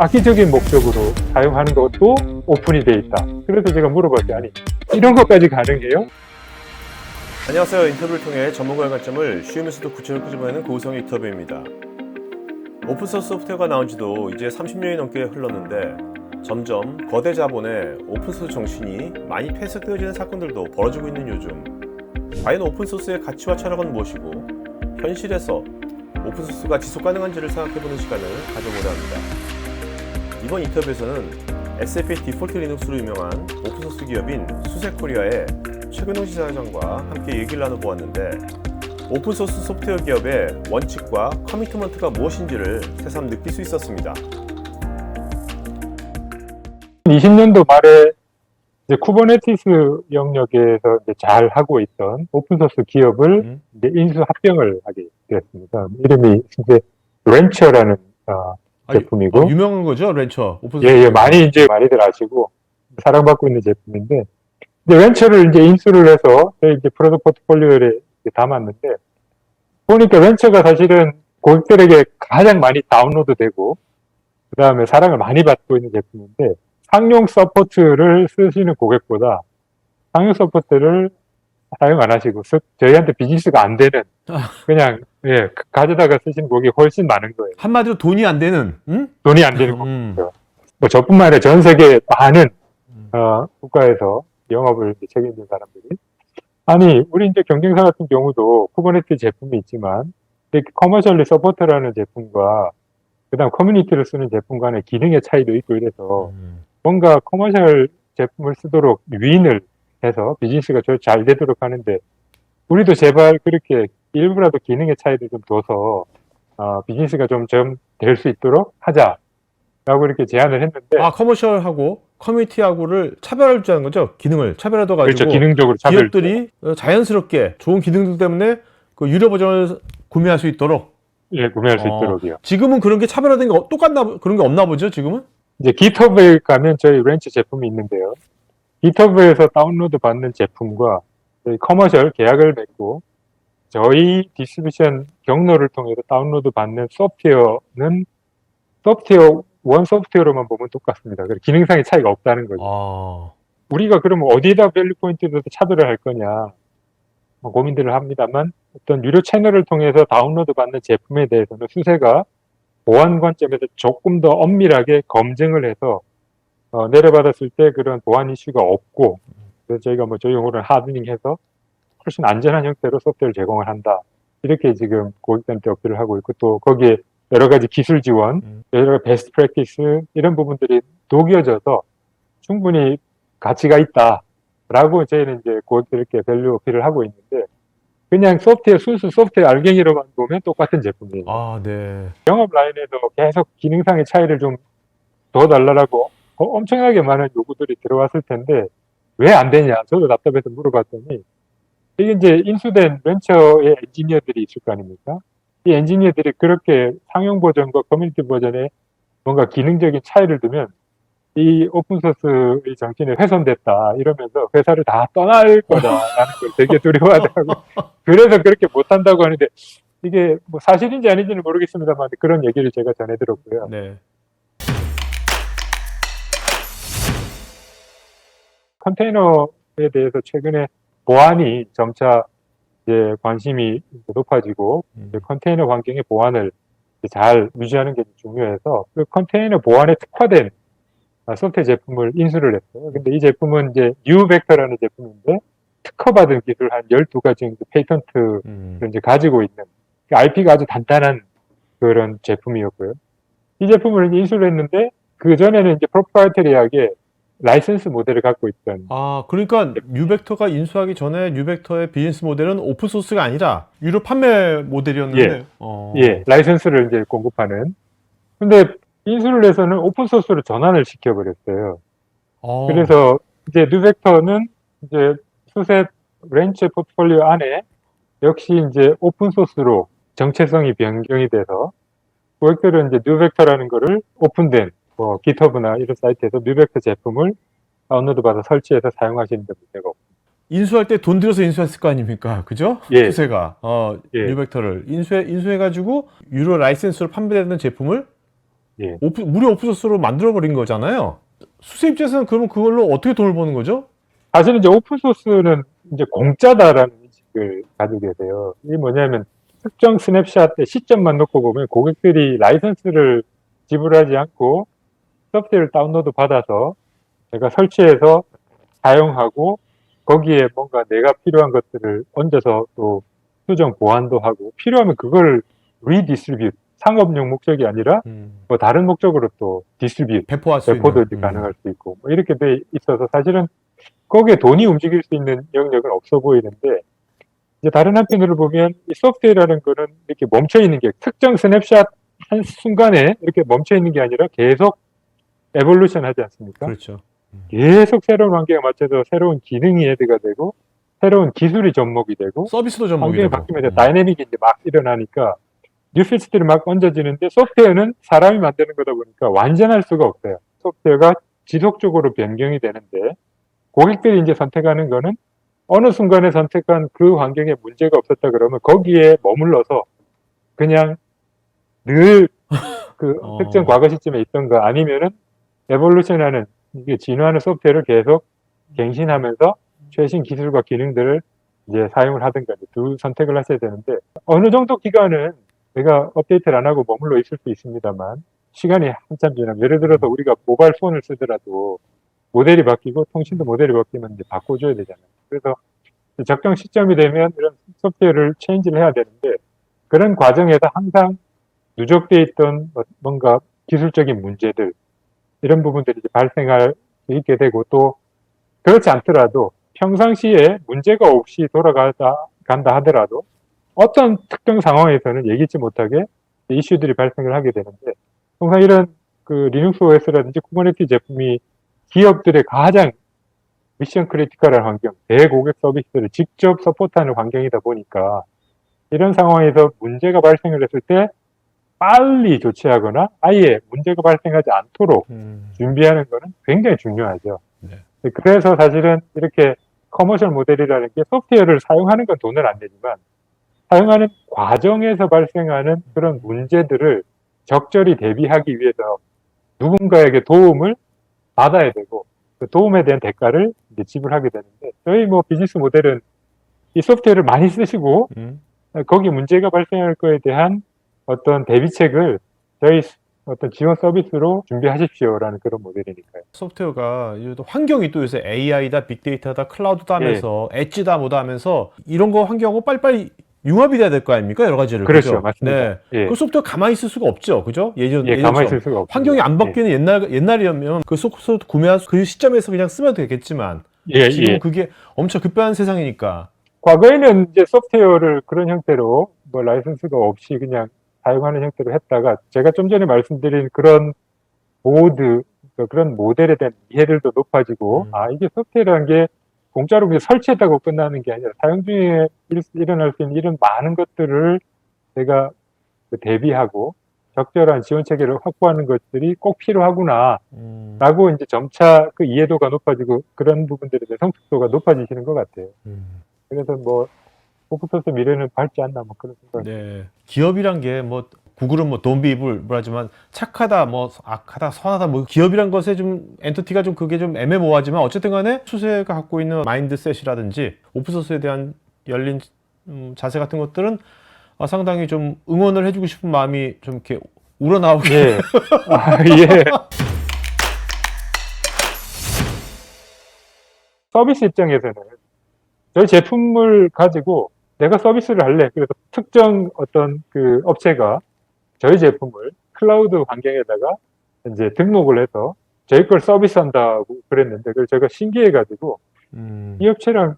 악의적인 목적으로 사용하는 것도 오픈이 돼 있다. 그래서 제가 물어봤어요. 아니, 이런 것까지 가능해요? 안녕하세요. 인터뷰를 통해 전문가의 관점을 쉬우면서도 구체적으로 끄집어내는 고우성의 인터뷰입니다. 오픈소스 소프트웨어가 나온 지도 이제 30년이 넘게 흘렀는데 점점 거대 자본의 오픈소스 정신이 많이 폐쇄되어지는 사건들도 벌어지고 있는 요즘, 과연 오픈소스의 가치와 철학은 무엇이고 현실에서 오픈소스가 지속 가능한지를 생각해보는 시간을 가져보려 합니다. 이번 인터뷰에서는 SAP 디폴트 리눅스로 유명한 오픈소스 기업인 수세코리아의 최근홍 지사장과 함께 얘기를 나눠보았는데, 오픈소스 소프트웨어 기업의 원칙과 커미트먼트가 무엇인지를 새삼 느낄 수 있었습니다. 20년도 말에 이제 쿠버네티스 영역에서 이제 잘 하고 있던 오픈소스 기업을 이제 인수 합병을 하게 되었습니다. 이름이 이제 렌처라는 제품이고, 유명한 거죠, 렌처. 오픈소스. 예, 많이 이제 많이들 아시고 사랑받고 있는 제품인데, 이제 렌처를 이제 인수를 해서 저희 이제 프로덕트 포트폴리오에 담았는데, 보니까 렌처가 사실은 고객들에게 가장 많이 다운로드되고 그 다음에 사랑을 많이 받고 있는 제품인데, 상용 서포트를 쓰시는 고객보다 상용 서포트를 사용 안 하시고 저희한테 비즈니스가 안 되는 그냥 가져다가 쓰시는 고객이 훨씬 많은 거예요. 한마디로 돈이 안 되는, 돈이 안 되는 고객이죠. 뭐 저뿐만 아니라 전 세계 많은 국가에서 영업을 책임진 사람들이, 아니 우리 이제 경쟁사 같은 경우도 쿠버네티스 제품이 있지만 커머셜리 서포트라는 제품과 그다음 커뮤니티를 쓰는 제품 간의 기능의 차이도 있고 이래서 뭔가 커머셜 제품을 쓰도록 유인을 해서 비즈니스가 잘 되도록 하는데, 우리도 제발 그렇게 일부라도 기능의 차이를 좀 둬서 비즈니스가 좀 될 수 있도록 하자라고 이렇게 제안을 했는데, 커머셜하고 커뮤니티하고를 차별을 주자는 거죠. 기능을 차별화둬가지고. 그렇죠. 기능적으로 차별. 기업들이 자연스럽게 좋은 기능들 때문에 그 유료 버전을 구매할 수 있도록. 예, 구매할 수 있도록이요. 지금은 그런 게 차별화된 게 똑같나, 그런 게 없나 보죠, 지금은? 이제 GitHub에 가면 저희 렌처 제품이 있는데요. GitHub에서 다운로드 받는 제품과 저희 커머셜 계약을 맺고 저희 디스트리뷰션 경로를 통해서 다운로드 받는 소프트웨어는 원 소프트웨어로만 보면 똑같습니다. 그래서 기능상의 차이가 없다는 거죠. 우리가 그러면 어디에다 밸류 포인트를 차별을 할 거냐 고민들을 합니다만, 어떤 유료 채널을 통해서 다운로드 받는 제품에 대해서는 수세가 보안 관점에서 조금 더 엄밀하게 검증을 해서 내려받았을 때 그런 보안 이슈가 없고, 그래서 저희가 뭐 저희 용어로는 하드닝해서 훨씬 안전한 형태로 소프트웨어를 제공을 한다. 이렇게 지금 고객들한테 어필을 하고 있고, 또 거기에 여러 가지 기술 지원, 여러 가지 베스트 프랙티스 이런 부분들이 녹여져서 충분히 가치가 있다라고 저희는 이제 고객들께 밸류 어필을 하고 있는데, 그냥 순수 소프트웨어 알갱이로만 보면 똑같은 제품이에요. 네. 영업 라인에도 계속 기능상의 차이를 좀 더 달라고 엄청나게 많은 요구들이 들어왔을 텐데 왜 안 되냐, 저도 답답해서 물어봤더니, 이게 이제 인수된 벤처의 엔지니어들이 있을 거 아닙니까? 이 엔지니어들이 그렇게 상용 버전과 커뮤니티 버전에 뭔가 기능적인 차이를 두면 이 오픈소스의 정신이 훼손됐다 이러면서 회사를 다 떠날 거다라는 걸 되게 두려워하더라고요. 그래서 그렇게 못한다고 하는데, 이게 뭐 사실인지 아닌지는 모르겠습니다만 그런 얘기를 제가 전해 들었고요. 네. 컨테이너에 대해서 최근에 보안이 점차 이제 관심이 높아지고 컨테이너 환경의 보안을 잘 유지하는 게 중요해서 그 컨테이너 보안에 특화된 소프트웨어 제품을 인수를 했어요. 근데 이 제품은 이제 뉴벡터라는 제품인데, 특허받은 기술 한 12가지 정도 페이턴트를 이제 가지고 있는 IP가 아주 단단한 그런 제품이었고요. 이 제품을 인수를 했는데, 그 전에는 이제 프로프라이터리하게 라이센스 모델을 갖고 있던. 그러니까 뉴벡터가 인수하기 전에 뉴벡터의 비즈니스 모델은 오픈소스가 아니라 유료 판매 모델이었는데. 예, 라이센스를 이제 공급하는. 근데 인수를 해서는 오픈소스로 전환을 시켜버렸어요. 그래서 이제 뉴벡터는 이제 수세 렌처 포트폴리오 안에 역시 이제 오픈소스로 정체성이 변경이 돼서 고객들은 이제 뉴벡터라는 거를 오픈된 GitHub나 이런 사이트에서 뉴벡터 제품을 다운로드 받아 설치해서 사용하시는 데 문제가 없습니다. 인수할 때 돈 들여서 인수했을 거 아닙니까? 그죠? 예. 수세가 뉴벡터를 인수해가지고 유료 라이센스로 판매되는 제품을 예. 무료 오픈소스로 만들어버린 거잖아요. 수세 입장에서는 그러면 그걸로 어떻게 돈을 버는 거죠? 사실은 이제 오픈소스는 이제 공짜다라는 인식을 가지고 계세요. 이게 뭐냐면 특정 스냅샷 때 시점만 놓고 보면 고객들이 라이선스를 지불하지 않고 소프트웨어를 다운로드 받아서 제가 설치해서 사용하고 거기에 뭔가 내가 필요한 것들을 얹어서 또 수정 보완도 하고 필요하면 그걸 리디스트리뷰트 상업용 목적이 아니라 뭐 다른 목적으로 또 디스트리뷰트 배포할 수 배포도 있는. 가능할 수 있고 뭐 이렇게 돼 있어서 사실은 거기에 돈이 움직일 수 있는 영역은 없어 보이는데 이제 다른 한편으로 보면 이 소프트웨어라는 거는 이렇게 멈춰 있는 게 특정 스냅샷 한 순간에 이렇게 멈춰 있는 게 아니라 계속 에볼루션 하지 않습니까? 그렇죠. 계속 새로운 환경에 맞춰서 새로운 기능이 애드가 되고 새로운 기술이 접목이 되고 서비스도 접목이 환경이 되고. 바뀌면서 다이내믹이 이제 막 일어나니까 뉴 피처들이 막 얹어지는데 소프트웨어는 사람이 만드는 거다 보니까 완전할 수가 없어요. 소프트웨어가 지속적으로 변경이 되는데 고객들이 이제 선택하는 거는 어느 순간에 선택한 그 환경에 문제가 없었다 그러면 거기에 머물러서 그냥 늘 그 특정 과거 시점에 있던 거 아니면은 에볼루션하는 이게 진화하는 소프트웨어를 계속 갱신하면서 최신 기술과 기능들을 이제 사용을 하든가 두 선택을 하셔야 되는데 어느 정도 기간은 내가 업데이트를 안 하고 머물러 있을 수 있습니다만 시간이 한참 지나면 예를 들어서 우리가 모바일 폰을 쓰더라도 모델이 바뀌고 통신도 모델이 바뀌면 이제 바꿔줘야 되잖아요. 그래서 적정 시점이 되면 이런 소프트웨어를 체인지를 해야 되는데 그런 과정에서 항상 누적돼 있던 뭔가 기술적인 문제들 이런 부분들이 이제 발생할 수 있게 되고 또 그렇지 않더라도 평상시에 문제가 없이 간다 하더라도 어떤 특정 상황에서는 예기치 못하게 이슈들이 발생을 하게 되는데 통상 이런 그 리눅스 OS라든지 쿠버네티스 제품이 기업들의 가장 미션 크리티컬한 환경, 대고객 서비스를 직접 서포트하는 환경이다 보니까 이런 상황에서 문제가 발생을 했을 때 빨리 조치하거나 아예 문제가 발생하지 않도록 준비하는 것은 굉장히 중요하죠. 네. 그래서 사실은 이렇게 커머셜 모델이라는 게 소프트웨어를 사용하는 건 돈을 안 내지만 사용하는 과정에서 발생하는 그런 문제들을 적절히 대비하기 위해서 누군가에게 도움을 받아야 되고 그 도움에 대한 대가를 이제 지불하게 되는데 저희 뭐 비즈니스 모델은 이 소프트웨어를 많이 쓰시고 거기 문제가 발생할 거에 대한 어떤 대비책을 저희 어떤 지원 서비스로 준비하십시오라는 그런 모델이니까요. 소프트웨어가 또 환경이 또 요새 AI다, 빅데이터다, 클라우드다 하면서 엣지다 뭐다 하면서 이런 거 환경하고 빨리빨리 융합이 돼야 될 거 아닙니까? 여러 가지를. 그렇죠. 그죠? 맞습니다. 네. 예. 그 소프트웨어 가만히 있을 수가 없죠. 그죠? 가만히 있을 수가 없죠. 환경이 안 바뀌는 옛날이면 그 소프트웨어 구매한 그 시점에서 그냥 쓰면 되겠지만 지금 그게 엄청 급변한 세상이니까. 과거에는 이제 소프트웨어를 그런 형태로 뭐 라이선스가 없이 그냥 사용하는 형태로 했다가 제가 좀 전에 말씀드린 그런 그런 모델에 대한 이해들도 높아지고 이게 소프트웨어라는 게 공짜로 그냥 설치했다고 끝나는 게 아니라 사용 중에 일어날 수 있는 이런 많은 것들을 제가 대비하고 적절한 지원 체계를 확보하는 것들이 꼭 필요하구나 라고 이제 점차 그 이해도가 높아지고 그런 부분들에 대해 성숙도가 높아지시는 것 같아요. 그래서 뭐 오픈소스 미래는 밝지 않나 뭐 그런 생각. 네. 기업이란 게 뭐 구글은 뭐 don't be evil 하지만 착하다 뭐 악하다 선하다 뭐 기업이란 것에 좀 엔티티가 좀 그게 좀 애매모호하지만 어쨌든 간에 추세가 갖고 있는 마인드셋이라든지 오픈소스에 대한 열린 자세 같은 것들은 상당히 좀 응원을 해주고 싶은 마음이 좀 이렇게 우러나오게. 예. 예. 서비스 입장에서는 저희 제품을 가지고 내가 서비스를 할래. 그래서 특정 어떤 그 업체가 저희 제품을 클라우드 환경에다가 이제 등록을 해서 저희 걸 서비스한다고 그랬는데 그걸 제가 신기해가지고 이 업체랑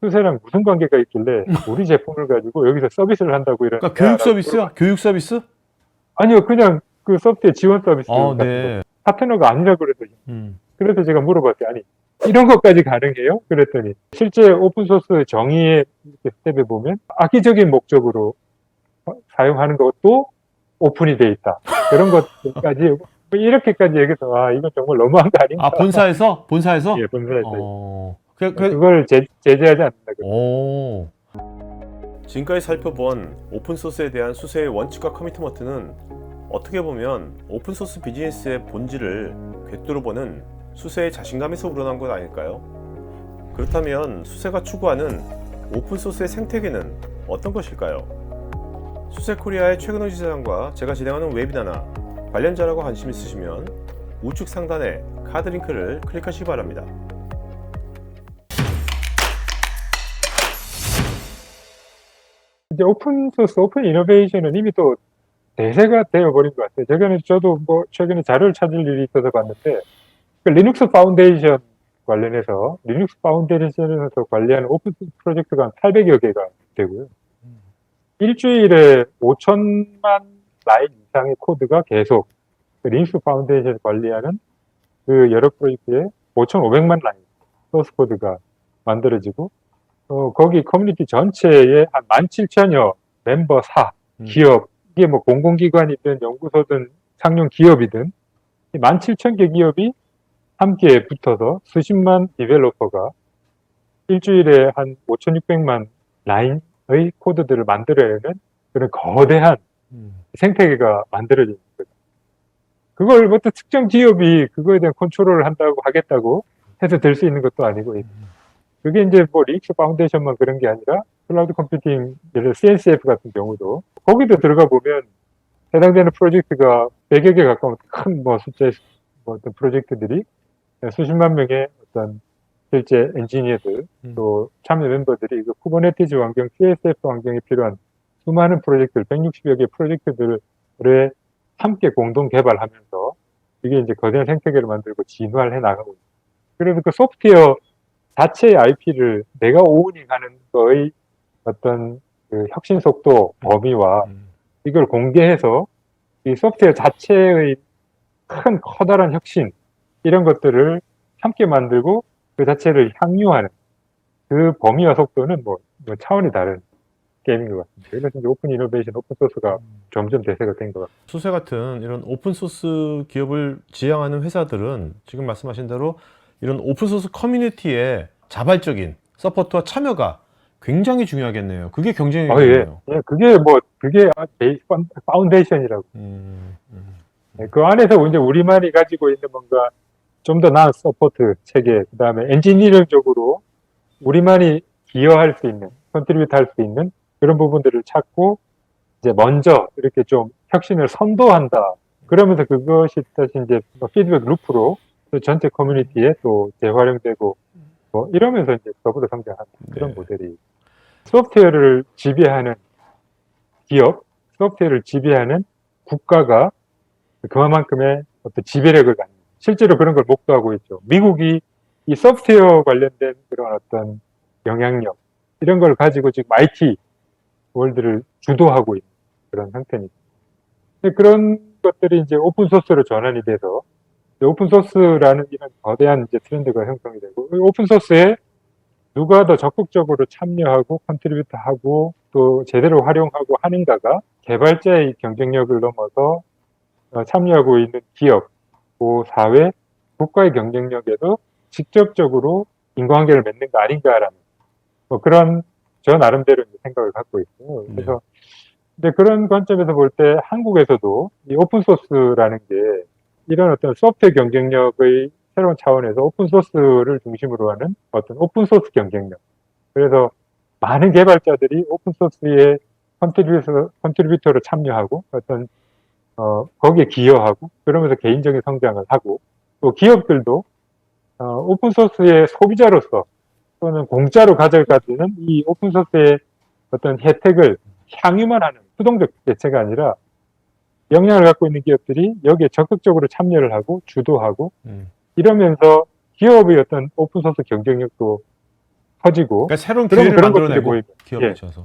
수세랑 무슨 관계가 있길래 우리 제품을 가지고 여기서 서비스를 한다고 이러는. 그러니까 교육 서비스요? 교육 서비스? 아니요, 그냥 그 소프트웨어 지원 서비스 같은 네. 거. 파트너가 아니라 그래서 그래서 제가 물어봤더니 아니 이런 것까지 가능해요? 그랬더니 실제 오픈소스 정의의 스텝에 보면 악의적인 목적으로 사용하는 것도 오픈이 돼 있다. 그런 것까지 이렇게까지 얘기해서 이건 정말 너무한 거 아닌가? 본사에서? 예, 본사에서. 그걸 제재하지 않는다. 지금까지 살펴본 오픈소스에 대한 수세의 원칙과 커미트먼트는 어떻게 보면 오픈소스 비즈니스의 본질을 꿰뚫어 보는 수세의 자신감에서 우러난 것 아닐까요? 그렇다면 수세가 추구하는 오픈소스의 생태계는 어떤 것일까요? 수세코리아의 최근호 지사장과 제가 진행하는 웨비나나 관련 자료가 관심 있으시면 우측 상단에 카드 링크를 클릭하시기 바랍니다. 이제 오픈소스, 오픈 이노베이션은 이미 또 대세가 되어버린 것 같아요. 저도 뭐 최근에 자료를 찾을 일이 있어서 봤는데, 그 리눅스 파운데이션 관련해서, 리눅스 파운데이션에서 관리하는 오픈소스 프로젝트가 한 800여 개가 되고요. 일주일에 5천만 라인 이상의 코드가 계속 그 리눅스 파운데이션 관리하는 그 여러 프로젝트에 5,500만 라인 소스 코드가 만들어지고, 거기 커뮤니티 전체에 한 17,000여 멤버 기업, 이게 뭐 공공기관이든 연구소든 상용 기업이든 17,000개 기업이 함께 붙어서 수십만 디벨로퍼가 일주일에 한 5,600만 라인의 코드들을 만들어내는 그런 거대한 생태계가 만들어지는 거죠. 그걸 뭐 또 특정 기업이 그거에 대한 컨트롤을 한다고 하겠다고 해서 될 수 있는 것도 아니고, 그게 이제 뭐 리눅스 파운데이션만 그런 게 아니라 클라우드 컴퓨팅, 예를 들어 CNCF 같은 경우도 거기도 들어가 보면 해당되는 프로젝트가 100여 개 가까운 큰 뭐 숫자의 뭐 어떤 프로젝트들이 수십만 명의 어떤 실제 엔지니어들 또 참여 멤버들이 그 쿠버네티즈 환경, CSF 환경에 필요한 수많은 프로젝트들, 160여 개 프로젝트들을 함께 공동 개발하면서 이게 이제 거대한 생태계를 만들고 진화를 해 나가고 있습니다. 그래서 그 소프트웨어 자체의 IP를 내가 오우닝하는 거의 어떤 그 혁신 속도, 범위와 이걸 공개해서 이 소프트웨어 자체의 큰 커다란 혁신, 이런 것들을 함께 만들고 그 자체를 향유하는 그 범위와 속도는 뭐 차원이 다른 게임인 것 같습니다. 그래서 이제 오픈 이노베이션, 오픈 소스가 점점 대세가 된 것 같습니다. 수세 같은 이런 오픈소스 기업을 지향하는 회사들은 지금 말씀하신 대로 이런 오픈소스 커뮤니티의 자발적인 서포트와 참여가 굉장히 중요하겠네요. 그게 경쟁력이네요. 예, 그게 파운데이션이라고. 그 안에서 이제 우리만이 가지고 있는 뭔가 좀 더 나은 서포트 체계, 그 다음에 엔지니어링적으로 우리만이 기여할 수 있는, 컨트리뷰트 할 수 있는 그런 부분들을 찾고 이제 먼저 이렇게 좀 혁신을 선도한다. 그러면서 그것이 다시 이제 피드백 루프로 또 전체 커뮤니티에 또 재활용되고 뭐 이러면서 이제 더불어 성장하는 그런 모델이, 소프트웨어를 지배하는 기업, 소프트웨어를 지배하는 국가가 그만큼의 어떤 지배력을 갖는, 실제로 그런 걸 목도하고 있죠. 미국이 이 소프트웨어 관련된 그런 어떤 영향력, 이런 걸 가지고 지금 IT 월드를 주도하고 있는 그런 형태니까. 그런 것들이 이제 오픈소스로 전환이 돼서 오픈소스라는 이런 거대한 이제 트렌드가 형성이 되고, 오픈소스에 누가 더 적극적으로 참여하고 컨트리뷰트하고 또 제대로 활용하고 하는가가 개발자의 경쟁력을 넘어서 참여하고 있는 기업, 그 사회, 국가의 경쟁력에도 직접적으로 인과관계를 맺는 거 아닌가라는 뭐 그런 저 나름대로 생각을 갖고 있어요. 그래서 근데 그런 관점에서 볼 때 한국에서도 이 오픈소스라는 게 이런 어떤 소프트웨어 경쟁력의 새로운 차원에서 오픈소스를 중심으로 하는 어떤 오픈소스 경쟁력. 그래서 많은 개발자들이 오픈소스에 컨트리뷰터로 참여하고 어떤 거기에 기여하고 그러면서 개인적인 성장을 하고, 또 기업들도 오픈소스의 소비자로서 또는 공짜로 가져가지는 이 오픈소스의 어떤 혜택을 향유만 하는 수동적 대체가 아니라 역량을 갖고 있는 기업들이 여기에 적극적으로 참여를 하고 주도하고 이러면서 기업의 어떤 오픈소스 경쟁력도 커지고, 그러니까 새로운 기회를 그런 것들이 만들어내고 보이고, 기업에 있어서.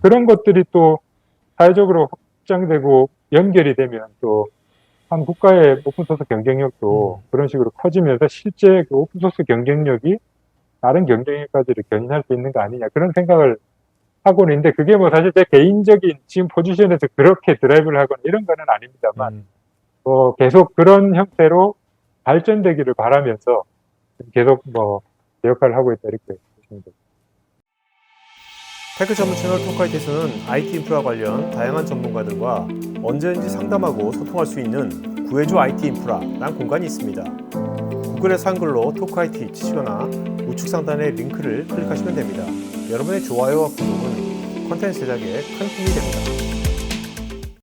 그런 것들이 또 사회적으로 확장되고 연결이 되면 또 한 국가의 오픈소스 경쟁력도 그런 식으로 커지면서 실제 그 오픈소스 경쟁력이 다른 경쟁력까지를 견인할 수 있는 거 아니냐, 그런 생각을 하고는 있는데, 그게 뭐 사실 제 개인적인 지금 포지션에서 그렇게 드라이브를 하거나 이런 거는 아닙니다만, 계속 그런 형태로 발전되기를 바라면서 계속 제 역할을 하고 있다, 이렇게 보시면 됩니다. 테크 전문 채널 토크아이티에서는 IT 인프라 관련 다양한 전문가들과 언제든지 상담하고 소통할 수 있는 구해줘 IT 인프라란 공간이 있습니다. 구글에서 한글로 토크아이티 치시거나 우측 상단의 링크를 클릭하시면 됩니다. 여러분의 좋아요와 구독은 컨텐츠 제작에 큰 힘이 됩니다.